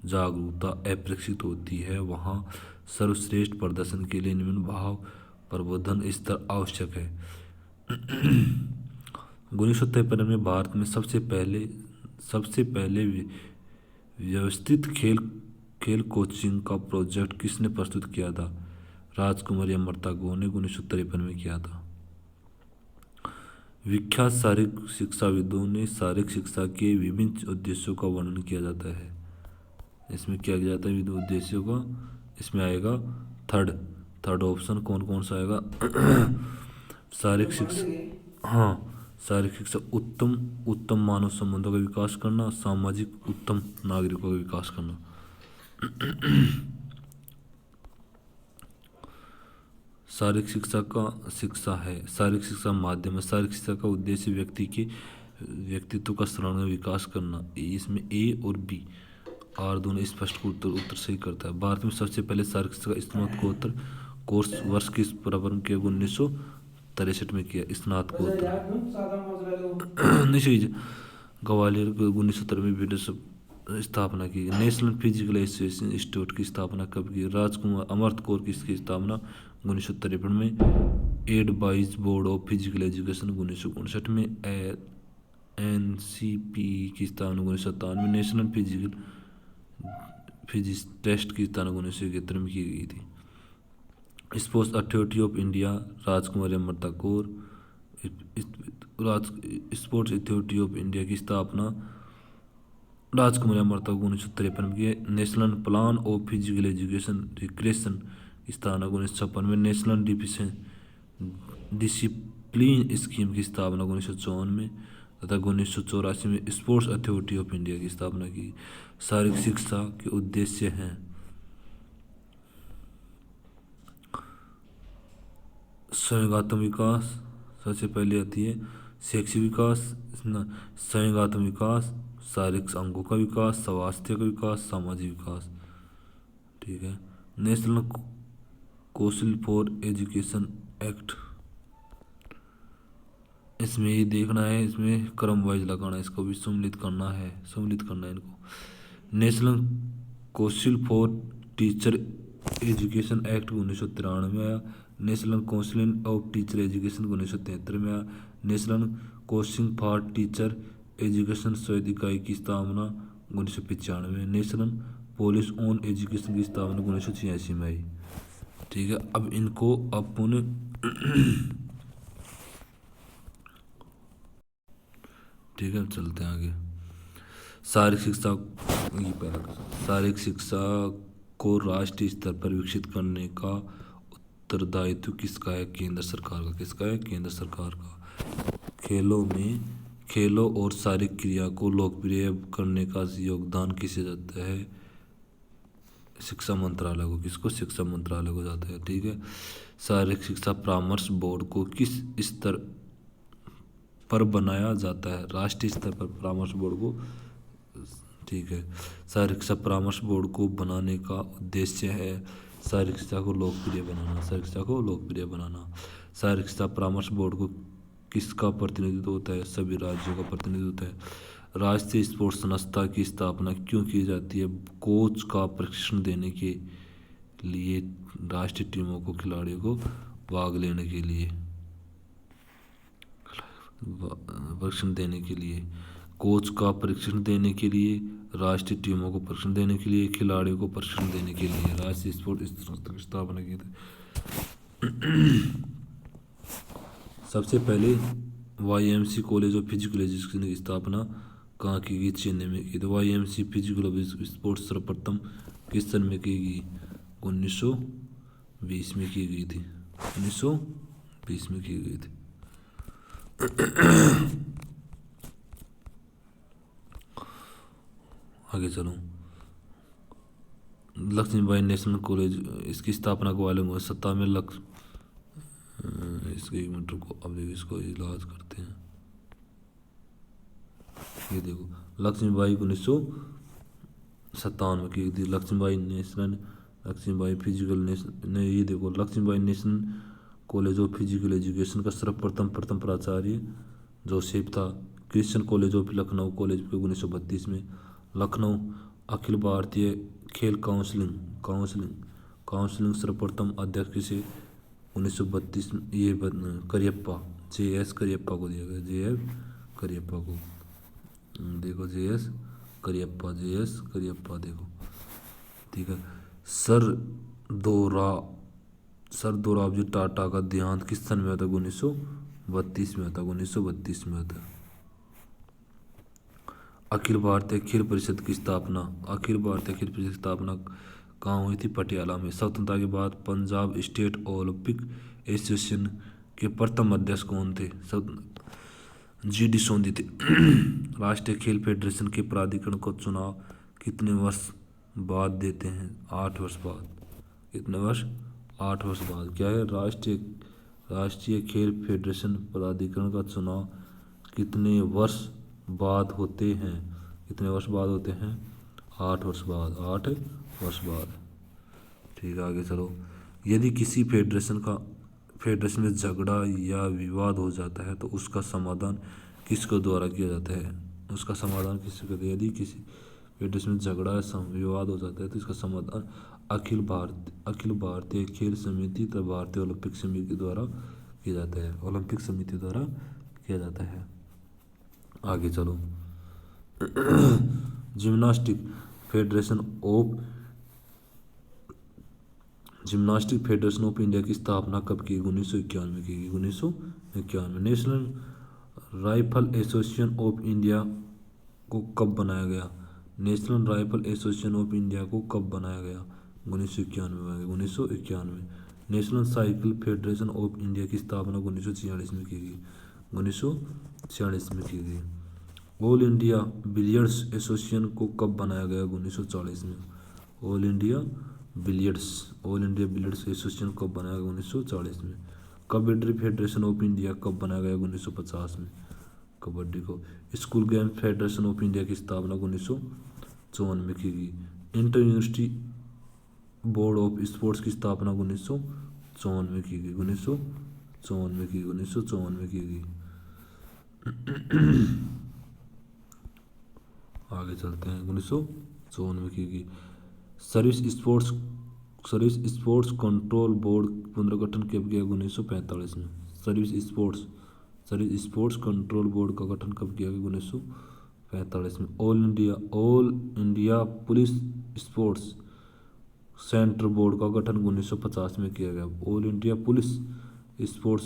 जागरूकता अपेक्षित होती है, वहां सर्वश्रेष्ठ प्रदर्शन के लिए निम्न भाव प्रबोधन स्तर आवश्यक है। 1953 में भारत में सबसे पहले व्यवस्थित खेल कोचिंग का प्रोजेक्ट किसने प्रस्तुत किया था? राजकुमारी अमृता गो ने 1953 में किया था। विख्यात शारीरिक शिक्षाविदों ने शारीरिक शिक्षा के विभिन्न उद्देश्यों का वर्णन किया जाता है। इसमें क्या किया जाता है विभिन्न उद्देश्यों का? इसमें आएगा थर्ड ऑप्शन कौन कौन सा आएगा? शारीरिक शिक्षा, हाँ, शारीरिक शिक्षा उत्तम मानव संबंधों का विकास करना, सामाजिक उत्तम नागरिकों का विकास करना। शारीरिक शिक्षा माध्यम है। शारीरिक शिक्षा का उद्देश्य व्यक्तित्व का सर्वांगीण विकास करना। इसमें ए और बी आर दोनों स्पष्ट उत्तर सही करता है। भारत में सबसे पहले शारीरिक शिक्षा का स्नातकोत्तर कोर्स वर्ष किस प्रारंभ किया? 1963 में किया स्नातकोत्तर। नहीं, ग्वालियर को 1917 में ब्रिटिश स्थापना की। नेशनल फिजिकल एजुकेशन इंस्टीट्यूट की स्थापना कब की? राजकुमार अमृत कौर की इसकी स्थापना 1953 में। Advise board of physical education 1959 में। एनसीपी की स्थापना 1957 में। नेशनल फिजिक्स टेस्ट की स्थापना 1971 में की गई थी। Sports authority of India Rajkumari Amrita Kaur. Sports authority of India की स्थापना राजकुमारी अमृता को 1953 में की। National plan of physical education recreation की स्थापना 1956 में। नेशनल डिसिप्लिन स्कीम की स्थापना 1954 में तथा 1984 में स्पोर्ट्स अथॉरिटी ऑफ इंडिया की स्थापना की। शारीरिक शिक्षा के उद्देश्य हैं संवेगात्मक विकास, सबसे पहले आती है शैक्षिक विकास, संवेगात्मक विकास, शारीरिक अंगों का विकास, स्वास्थ्य का विकास, सामाजिक विकास। ठीक है। National Kaushal for education act, इसमें ये देखना है, इसमें क्रम वाइज लगाना है, इसको भी सम्मिलित करना है इनको। National Kaushal for teacher education act 1993 में आया। National council of teacher education 1973 में आया। National council for teacher education स्वायत्त इकाई की स्थापना 1995 में। नेशनल पॉलिसी ऑन एजुकेशन की स्थापना 1986 में आई। ठीक है। अब इनको अपन ठीक है, चलते हैं आगे। शारीरिक शिक्षा, ये पहला शारीरिक शिक्षा को राष्ट्रीय स्तर पर विकसित करने का उत्तरदायित्व किसका है? केंद्र सरकार का। किसका है? केंद्र सरकार का। खेलों और शारीरिक क्रिया को लोकप्रिय करने का योगदान किसे जाता है? शिक्षा मंत्रालय को। किसको? शिक्षा मंत्रालय को जाता है। ठीक है। शारीरिक शिक्षा परामर्श बोर्ड को किस स्तर पर बनाया जाता है? राष्ट्रीय स्तर पर परामर्श बोर्ड को। ठीक है। शारीरिक शिक्षा परामर्श बोर्ड को बनाने का उद्देश्य है शारीरिक शिक्षा को लोकप्रिय बनाना। शारीरिक शिक्षा को लोकप्रिय बनाना। शारीरिक शिक्षा परामर्श बोर्ड को किसका प्रतिनिधित्व होता है? सभी राज्यों का प्रतिनिधित्व होता है। राष्ट्रीय स्पोर्ट्स संस्था की स्थापना क्यों की जाती है? कोच का प्रशिक्षण देने के लिए, राष्ट्रीय टीमों को, खिलाड़ियों को भाग लेने के लिए, प्रशिक्षण देने के लिए, कोच का प्रशिक्षण देने के लिए, राष्ट्रीय टीमों को प्रशिक्षण देने के लिए, खिलाड़ियों को प्रशिक्षण देने के लिए राष्ट्रीय स्पोर्ट्स संस्था की स्थापना की थी। सबसे पहले YMC college of physical education की स्थापना कहाँ की गई? चेन्नई में की। तो YMC फिजिकल स्पोर्ट्स सर्वप्रथम किस सन में की गई? 1920 में की गई थी। 1920 में की गई थी। आगे चलो। लक्ष्मीबाई नेशनल कॉलेज, इसकी स्थापना ग्वालियर में 1957 में। इसके एक मिनट को अब देखो, इसको इलाज करते हैं। ये देखो, लक्ष्मीबाई 1957 में की थी। लक्ष्मीबाई फिजिकल नेशनल, ये देखो, Lakshmibai national college of physical education का सर्वप्रथम प्राचार्य जोसेफ था। Christian college of Lucknow college के 1932 में। लखनऊ अखिल भारतीय खेल काउंसिल काउंसिल सर्वप्रथम अध्यक्ष किसे 1932 में ये करियप्पा JS करियप्पा को दिया गया, JF करियप्पा को। देखो JS करियप्पा देखो, ठीक है। सर दोराबजी टाटा का देहांत किस सन में होता है 1932 में होता है, 1932 में होता है। अखिल भारतीय खेल परिषद की स्थापना कहाँ हुई थी, पटियाला में। स्वतंत्रता के बाद पंजाब स्टेट ओलंपिक एसोसिएशन के प्रथम अध्यक्ष कौन थे, GD सोंधी थे। राष्ट्रीय खेल फेडरेशन के प्राधिकरण को चुनाव कितने वर्ष बाद देते हैं, 8 वर्ष बाद। कितने वर्ष, 8 वर्ष बाद। क्या है, राष्ट्रीय खेल फेडरेशन प्राधिकरण का चुनाव कितने वर्ष बाद होते हैं, कितने वर्ष बाद होते हैं, 8 वर्ष बाद, 8 वर्ष बाद। ठीक है, आगे चलो। यदि किसी फेडरेशन में झगड़ा या विवाद हो जाता है तो उसका समाधान किसके द्वारा किया जाता है, उसका समाधान किससे करते हैं। यदि किसी फेडरेशन में झगड़ा या विवाद हो जाता है तो इसका समाधान अखिल भारतीय खेल समिति तथा भारतीय ओलंपिक समिति द्वारा किया जाता है, ओलंपिक समिति द्वारा किया जाता है। आगे चलो। जिम्नास्टिक फेडरेशन ऑफ इंडिया की स्थापना कब की, 1951 में की गई, 1951 में। National rifle association of India को कब बनाया गया, national rifle association of India को कब बनाया गया, 1951 में, 1951। National cycle federation of India की स्थापना 1946 में की गई, 1946 में की गई। ऑल इंडिया बिलियर्ड्स एसोसिएशन को कब बनाया गया, 1940 में। ऑल इंडिया बिलियर्ड्स एसोसिएशन कब बनाया गया, 1940 में। कबड्डी फेडरेशन ऑफ इंडिया कब बनाया गया, 1950 में, कबड्डी को। School game federation of India की स्थापना 1954 में की गई। Inter university board of sports की स्थापना 1954 में की गई, 1954 में की गई। आगे चलते हैं, 1954 में की गई। सर्विस स्पोर्ट्स कंट्रोल बोर्ड पुनर्गठन कब किया, 1945 में। सर्विस स्पोर्ट्स कंट्रोल बोर्ड का गठन कब किया गया, 1945 में। All India police sports centre board का गठन 1950 में किया गया। All India police sports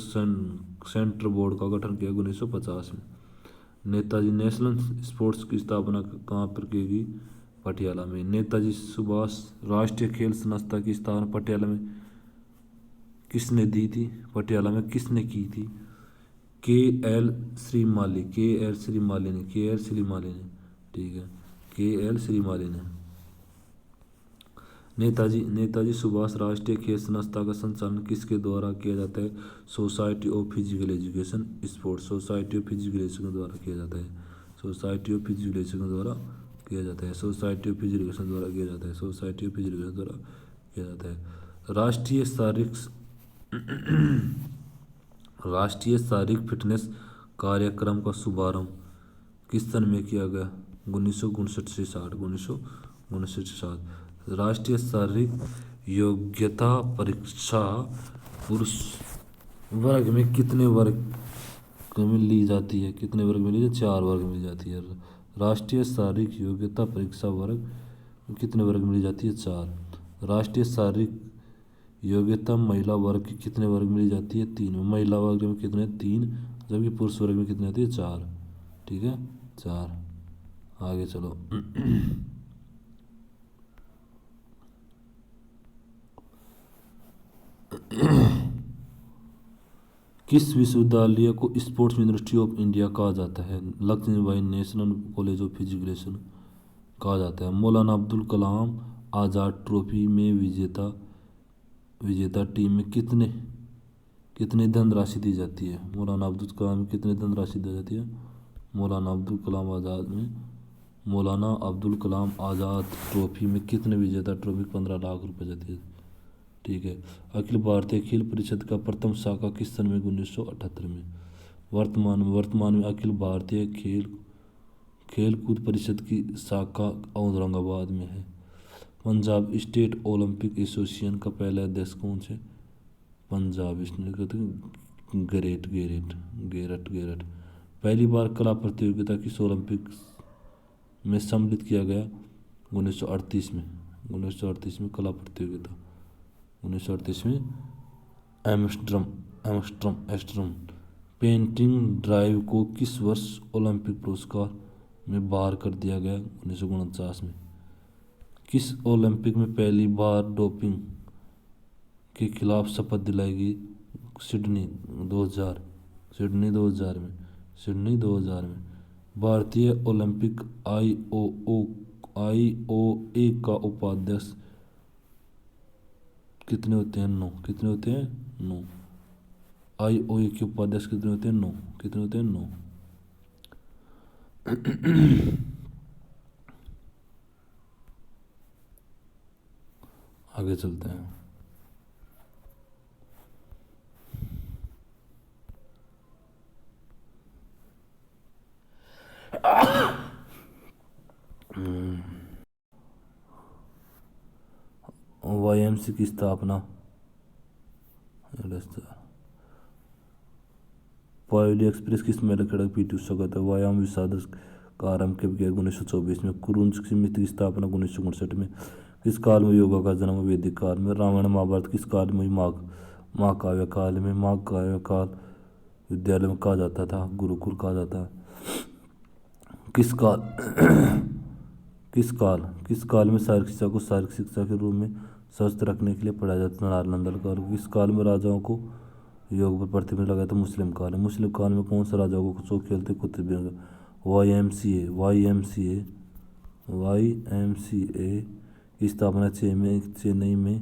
centre board का गठन किया 1950 में। नेताजी नेशनल स्पोर्ट्स की स्थापना कहाँ पर की गई, पटियाला में। नेताजी सुभाष राष्ट्रीय खेल संस्था की स्थापना पटियाला में किसने दी थी, पटियाला में किसने की थी, KL श्रीमाली ने, ठीक है, KL श्रीमाली ने। नेताजी सुभाष राष्ट्रीय खेल संस्था का संचालन किसके द्वारा किया जाता है, society of physical education sports, society of physical education द्वारा किया जाता है, सोसाइटी ऑफ फिजिकल एजुकेशन द्वारा किया जाता है, सोसाइटी ऑफ फिजिकल एजुकेशन द्वारा किया जाता है, सोसाइटी ऑफ फिजिकल एजुकेशन द्वारा किया जाता है। राष्ट्रीय शारीरिक फिटनेस कार्यक्रम का शुभारंभ किस सन में किया गया, 1959 से 60, 1959 से 60। राष्ट्रीय शारीरिक योग्यता परीक्षा पुरुष वर्ग में कितने वर्ग में ली जाती है, कितने वर्ग में ली जाती है, 4 वर्ग में ली जाती है। राष्ट्रीय शारीरिक योग्यता परीक्षा वर्ग कितने वर्ग में ली जाती है, 4। राष्ट्रीय शारीरिक योग्यता महिला वर्ग की कितने वर्ग में ली जाती है, 3 में। महिला वर्ग में कितने, 3, जबकि पुरुष वर्ग में कितनी आती है, 4, ठीक है, 4। आगे चलो। किस विश्वविद्यालय को स्पोर्ट्स यूनिवर्सिटी ऑफ इंडिया कहा जाता है, Lakshmibai national college of education कहा जाता है। मौलाना अब्दुल कलाम आज़ाद ट्रॉफी में विजेता टीम में कितनी धनराशि दी जाती है, मौलाना अब्दुल कलाम में कितनी धनराशि दी जाती है, मौलाना अब्दुल कलाम आज़ाद ट्रॉफी में कितने विजेता ट्रॉफी 15 लाख रुपए जाती है, ठीक है। अखिल भारतीय खेल परिषद का प्रथम शाखा किस सन में, 1978 में। वर्तमान में अखिल भारतीय खेल कूद परिषद की शाखा औरंगाबाद में है। पंजाब स्टेट ओलंपिक एसोसिएशन का पहला अध्यक्ष कौन है? पंजाब स्टेट ग्रेट गेरेट गेरट गेरट। पहली बार कला प्रतियोगिता किस ओलंपिक में सम्मिलित किया गया? 1938 में। 1938 में कला प्रतियोगिता, 1938 में एम्स्टर्डम एम्स्टर्डम एस्टर्डम। पेंटिंग ड्राइव को किस वर्ष ओलंपिक पुरस्कार में बाहर कर दिया गया? 1949 में। किस ओलंपिक में पहली बार डोपिंग के खिलाफ शपथ दिलाई गई? सिडनी 2000, सिडनी 2000 में, सिडनी 2000 में। भारतीय ओलंपिक आईओए का उपाध्यक्ष कितने होते हैं? 9। कितने होते हैं? 9। आईओए के उपाध्यक्ष कितने होते हैं? 9। कितने होते हैं? 9। आगे चलते हैं। वाईएमसी की स्थापना, पायोली एक्सप्रेस किस मेले खड़क पीटी उषा का था? व्यायाम विषाद का आरंभ कब किया? 1924 में। कुरुंज समिति की स्थापना 1959 में। किस काल में योगा का जन्म? वैदिक काल में। रामायण महाभारत किस काल में हुई? महाकाव्य काल में। महाकाव्य काल विद्यालय में कहा जाता था, गुरुकुल कहा जाता है। किस काल किस काल में शारीरिक शिक्षा को शारीरिक शिक्षा के रूप में स्वस्थ रखने के लिए पढ़ाया जाता था? नालंदा काल। किस काल में राजाओं को योग पर प्रतिबंध लगाया था? मुस्लिम काल में। मुस्लिम काल में कौन सा राजाओं को शो खेलते कुत्ते बिरंगे? वाईएमसीए की स्थापना चेन्नई में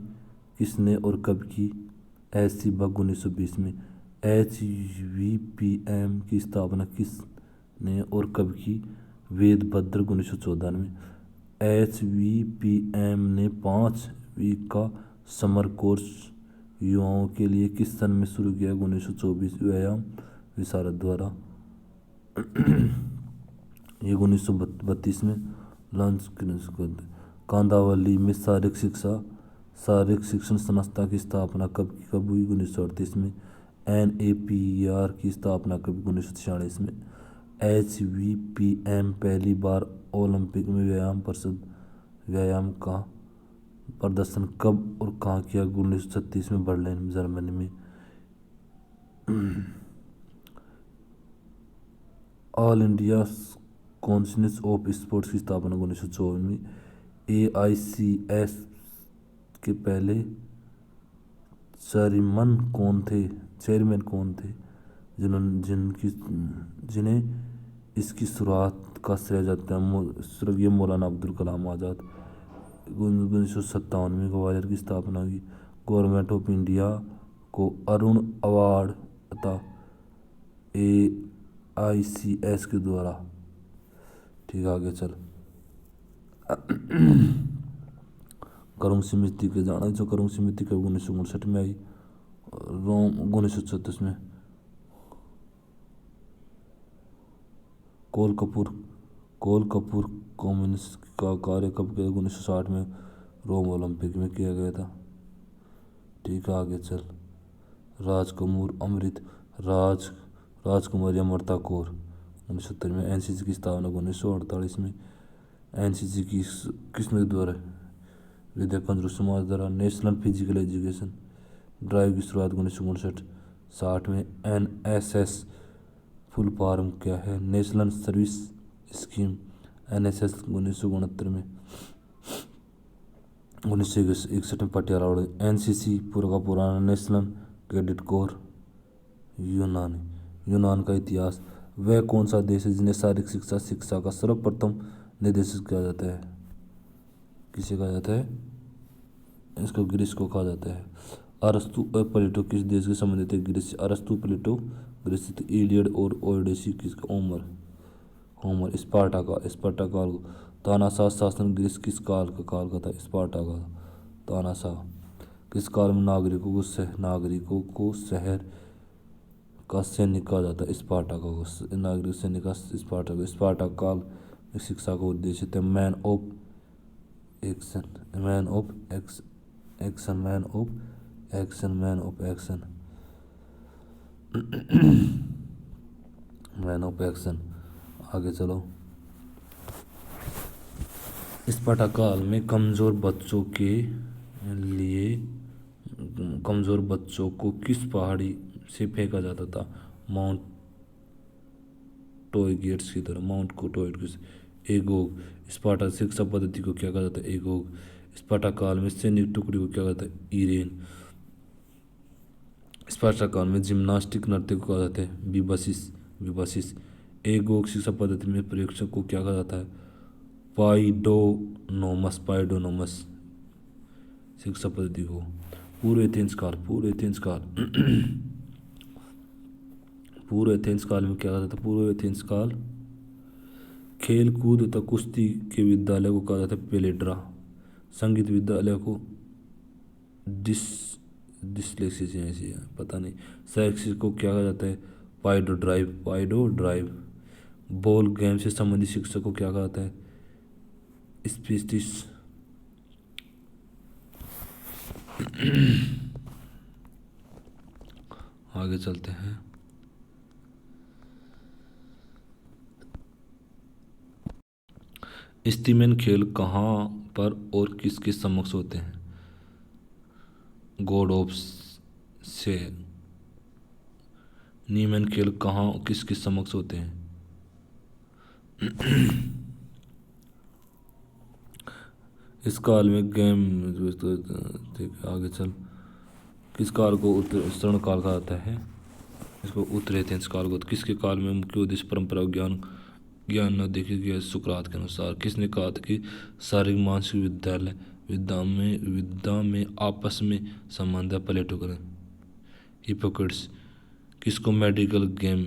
किसने और कब की? एच.सी. बग 1920 में। एचवीपीएम की स्थापना किसने और कब की? वेदभद्र 1914 में। एचवीपीएम ने 5 वीक का समर कोर्स युवाओं के लिए किस सन में शुरू किया? 1924 व्यायाम विशारद द्वारा। ये 1932 में लॉन्च। कांदावली में शारीरिक शिक्षण संस्था की स्थापना कब हुई? 1938 में। एनएपीआर की स्थापना कब? 1946 में। एचवीपीएम पहली बार ओलंपिक में व्यायाम का प्रदर्शन कब और कहाँ किया? 1936 में बर्लिन जर्मनी में। All India council of sports की स्थापना 1954 में। एआईसीएस के पहले चेयरमैन कौन थे जिन्हें इसकी शुरुआत का श्रेय जाता है? स्वर्गीय मौलाना अब्दुल कलाम आज़ाद। 1957 में ग्वालियर की स्थापना हुई। गवर्नमेंट ऑफ इंडिया को अरुण अवार्ड था एआईसीएस के द्वारा। ठीक है, आगे चल। करुंग समिति के जाना जो करुंग समिति कब 1959 में आई? रोम 1936 में। कोल कपूर कम्युनिस्ट का कार्य कब किया? 1960 में रोम ओलंपिक में किया गया था। ठीक है, आगे चल। राजकुमारी अमृता कौर 1970 में। एनसीसी की स्थापना 1948 में। एनसीसी की किसने द्वारा? विद्या कंजरू समाज द्वारा। नेशनल फिजिकल एजुकेशन ड्राइव की शुरुआत 1959-60 में। एनएसएस फुल फॉर्म क्या है? National service scheme. एनएसएस 1969 में। 1961 में पटियाला। एनसीसी पूरा का पुराना नेशनल कैडेट कोर यूनान का इतिहास। वह कौन सा देश है जिन्हें शारीरिक शिक्षा का सर्वप्रथम निर्देशित किया जाता है? किसे कहा जाता है? इसको ग्रीस को कहा जाता है। अरस्तु और प्लेटो किस देश के संबंधित है? ग्रीस। अरस्तु प्लेटो ग्रीस। इलियड और ओडिसी किसका? होमर। स्पार्टा काल। तानाशाह शासन ग्रीस किस काल का था? स्पार्टा का। तानाशाह। किस काल में नागरिकों को शहर का सैनिक कहा जाता है? स्पार्टा का। नागरिक सैनिक का स्पार्टा काल में शिक्षा का उद्देश्य था। Man of action, man of action, man of action, man of action, man of action. आगे चलो। स्पार्टा काल में कमजोर बच्चों को किस पहाड़ी से फेंका जाता था? माउंट टोयगेट्स की तरह, माउंट को टोयगेट्स। एगोग। स्पार्टा शिक्षा पद्धति को क्या कहा जाता है? एगोग। स्पार्टा काल में सैनिक टुकड़ी को क्या कहता है? इरेन। स्पार्टा काल में जिम्नास्टिक नृत्य को कहा जाता है? विबसिस, विबसिस। एगोग शिक्षा पद्धति में पर्यवेक्षक को क्या कहा जाता है? पाइडोनोमस, पाइडोनोमस शिक्षा पद्धति को। पूर्व एथेंस काल, पूर्व एथेंस काल पूर्व एथेंस काल में क्या कहा जाता है? पूर्व एथेंस काल खेल कूद तथा कुश्ती के विद्यालय को कहा जाता है पेलेड्रा। संगीत विद्यालय को डिसलेक्सिया ऐसी है, पता नहीं। शैक्षिक को क्या कहा जाता है? पाइडो ड्राइव, पाइडो ड्राइव। बॉल गेम से संबंधित शिक्षा को क्या कहा जाता है? स्पीस्टिस। आगे चलते हैं। स्टीमेन खेल कहाँ पर और किसके समक्ष होते हैं? गॉड ऑफ से। नीमैन खेल कहाँ किसके समक्ष होते हैं? इस काल में गेम, ठीक आगे चल। किस काल को उत्तरण काल कहा जाता है? इसको उत्तर एथेंस काल को। किसके काल में मुख्य उद्देश्य परंपरा ज्ञान न देखे गया? सुकरात के अनुसार। किसने कहा था कि शारीरिक मानसिक विद्या में आपस में संबंध है? प्लेटो करें। हिपोक्रेट्स। किसको मेडिकल गेम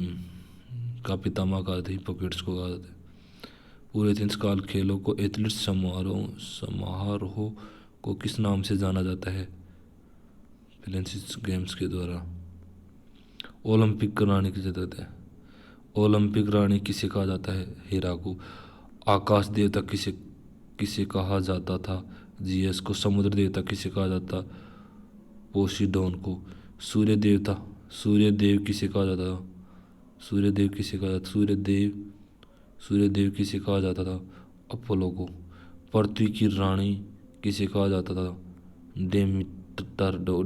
का पितामह कहा था? हिपोक्रेट्स को कहा था। पूरे एथेंस काल खेलों को एथलीट्स समारोह को किस नाम से जाना जाता है? फिलेंसिस गेम्स के द्वारा। ओलंपिक रानी किसे कहते हैं? ओलंपिक रानी किसे कहा जाता है? हीरा को। आकाश देवता किसे किसे कहा जाता था? जीएस को। समुद्र देवता किसे कहा जाता? पोसीडोन को। सूर्य देव किसे कहा जाता था? सूर्य देव किसे कहा जाता था? अपोलो को। पृथ्वी की रानी किसे कहा जाता था?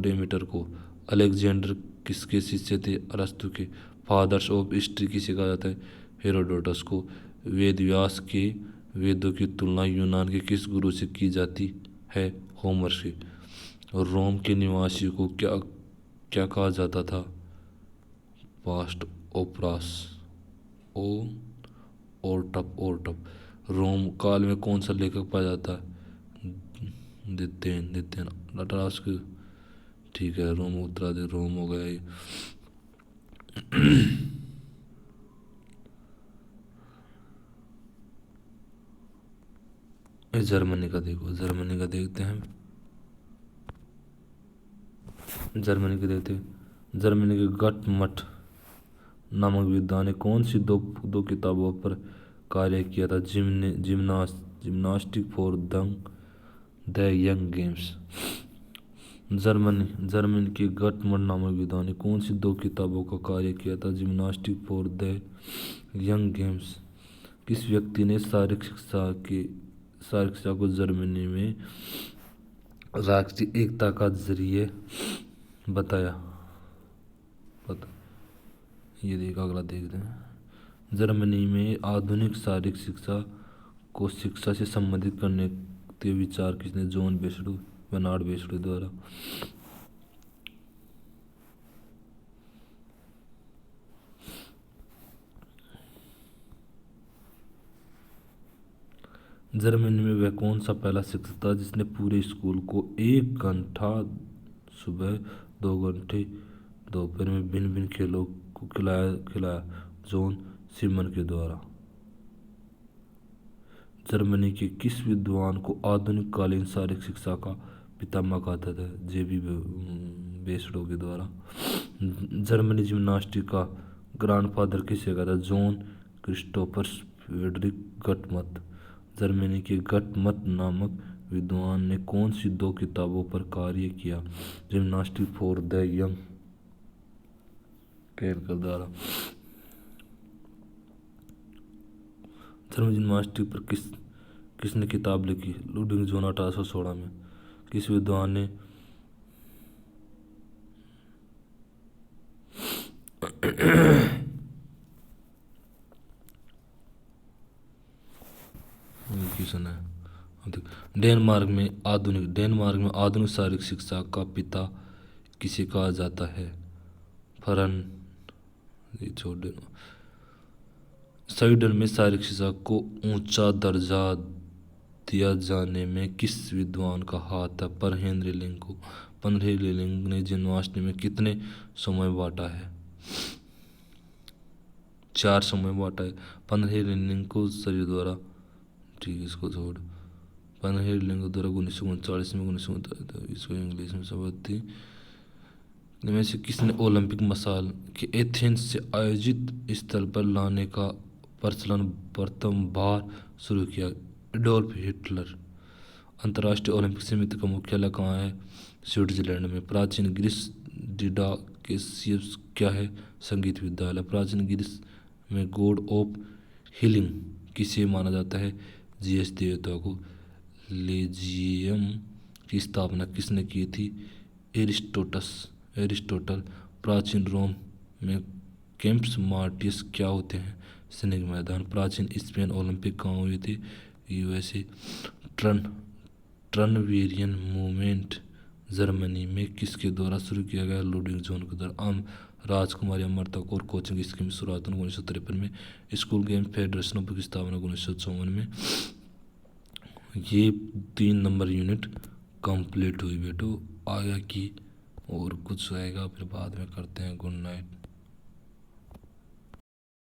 डेमीटर को। अलेक्जेंडर किसके शिष्य थे? अरस्तु के। फादर्स ऑफ हिस्ट्री किसे कहा जाता है? हेरोडोटस को। वेद व्यास के वेदों की तुलना यूनान के किस गुरु से की जाती है? होमर से। रोम के निवासियों को क्या क्या कहा जाता था? पास्ट ओपरास। ओ ओर्टप। रोम काल में कौन सा लेखक पाया जाता है? दितेन नटरास्क। ठीक है, रोम उत्तराधिक रोम हो गया ये। जर्मनी का देखो, जर्मनी का देखते हैं। जर्मनी के गटमट नामक विद्वान ने कौन सी दो किताबों पर कार्य किया था? Gymnastic for the young games. Germany के गटमट नामक विद्वान ने कौन सी दो किताबों का कार्य किया था? Gymnastic for the young games. किस व्यक्ति ने शारीरिक शिक्षा को जर्मनी में राष्ट्रीय एकता का जरिए बताया? ये देख, अगला देखते हैं। जर्मनी में आधुनिक शारीरिक शिक्षा को शिक्षा से संबंधित करने के विचार किसने? जॉन बेसडू, बर्नार्ड बेसडू द्वारा। जर्मनी में वह कौन सा पहला शिक्षक था जिसने पूरे स्कूल को 1 घंटा सुबह, 2 घंटे दोपहर में भिन्न भिन्न खेलों को खिलाया? जॉन सीमन के द्वारा। जर्मनी के किस विद्वान को आधुनिक कालीन शारीरिक शिक्षा का पितामह कहता था? जेबी बेसडो के द्वारा। जर्मनी जिम्नास्टिक का ग्रैंडफादर किसे कहता? John Christopher Frederick GutsMuths. Germany के गटमट नामक विद्वान ने कौन सी 2 किताबों पर कार्य किया? जिम्नास्टिक फॉर द यंग केरकर द्वारा। थर्मल जिम्नास्टिक पर किसने किताब लिखी? लुडविग जोन 1816 में। किस विद्वान ने डेनमार्क में आधुनिक शारीरिक शिक्षा का पिता किसे कहा जाता है? स्वीडन में शारीरिक शिक्षा को ऊंचा दर्जा दिया जाने में किस विद्वान का हाथ है? पर हेनरी लिंक ने जिम्नास्टिक में कितने समय बांटा है? 4 समय बांटा है। पर हेनरी लिंक को शरीर द्वारा, ठीक है इसको छोड़, पर हेनरी लिंक द्वारा 1939 में 1939 इसको इंग्लिश में शब्द थी में से किसने ओलंपिक मशाल के एथेंस से आयोजित स्थल पर लाने का प्रचलन प्रथम बार शुरू किया? Adolf Hitler. अंतर्राष्ट्रीय ओलंपिक समिति का मुख्यालय कहाँ है? स्विट्जरलैंड में। प्राचीन ग्रीस डिडाकेसियस क्या है? संगीत विद्यालय। प्राचीन ग्रीस में गॉड ऑफ हीलिंग किसे माना जाता है? जीएस देवता को। लेजियम की स्थापना किसने की थी? एरिस्टोटल। प्राचीन रोम में कैंप्स मार्टियस क्या होते हैं? सैनिक मैदान। प्राचीन स्पेन ओलंपिक कहाँ हुए थे? यूएसए। ट्रनवेरियन मूवमेंट जर्मनी में किसके द्वारा शुरू किया गया? लुडविग जोन के द्वारा। राजकुमारी अमृता कौर कोचिंग स्कीम की शुरुआत 1953 में। स्कूल गेम फेडरेशन की स्थापना 1954 में। ये 3 नंबर यूनिट कंप्लीट हुई बेटो। आगे की और कुछ आएगा फिर बाद में करते हैं। Good night.